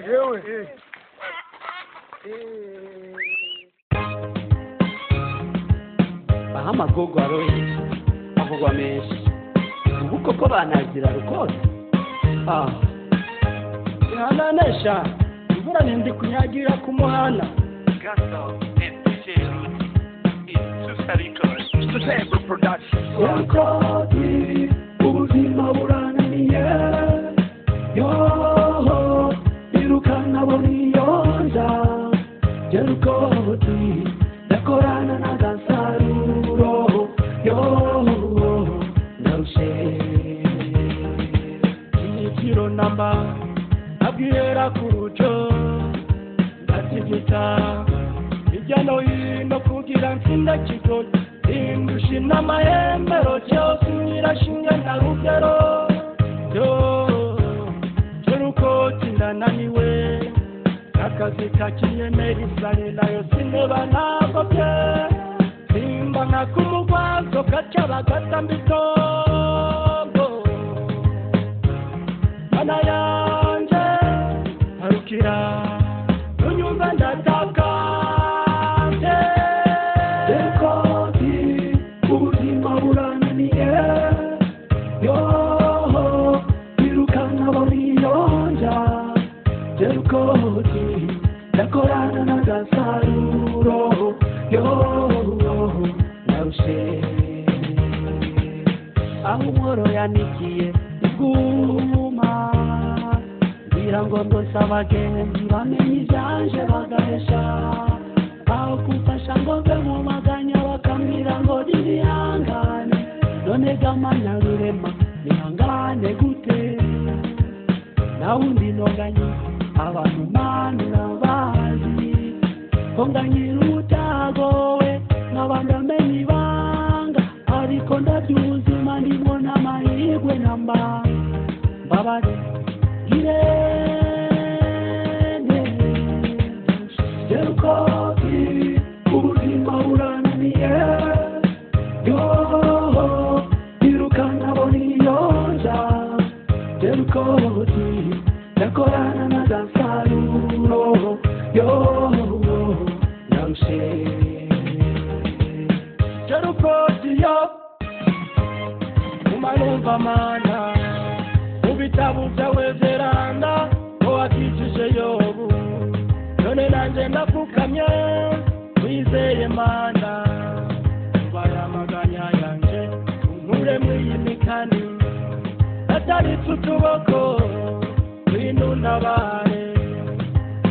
yewe ahamagogo aroye avugwa menshi ubu koko banagira rukose ihananesha imvura ndi kunyagira ku muhanda Gaso and DJ Rudy in Susaricos. Sustainable production yakoti ubuzima burananiye yo irukana boniyonja jerukoti yakorana na gasaruro yo narushe ikiro namba abwira kurujo ndatigita hirya no hino kugira ntsinda kigo indusha n'amahembero cyose nyirashinge na rugero yo jerukoti ndananiwe akazi kakinyemera isari nayo sineba nagobye simba nka kumugwazo gaca bagatambitogo mana yanje harukira unyumva ndatakanje jerukoti ubuzima burananiye yo irukana boniyonja jerukoti yakorana na gasaruro yo narushe aho umworo yanikiye iguma ngira ngo ndose abagenzi bamenye ibyanje bagahesha aho kumfasha ngo mve mu maganya bakambwira ngo nibihangane none gamanya rurema nihangane gute nawundi noganye abantu manura bazi ko nganyira utagowe nk'abandi amenye ibanga ariko ndabyuzima ndimo n'amahirwe namba mbabare girene jerukoti ubuzima burananiye yo irukana boniyonja jerukoti yakorana na gasaruro yo narushe jerukoti yo umanumva mana mu bitabo byawe veranda ko wakijije yobu none nanjye ndapfukamye wizeye mana ubaye amaganya yanjye unkure mw'iyi mikani ataritse utuboko ngwino untabare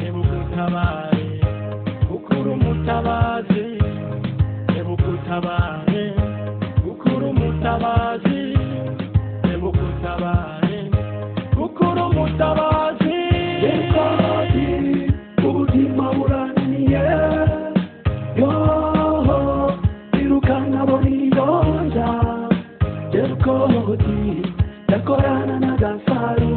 ebuka utabare ukura umutabazi ebuka utabare ukura umutabazi ebuka utabare ukura umutabazi jerukoti ubuzima burananiye yo irukana boniyonja jerukoti yakorana na gasaruro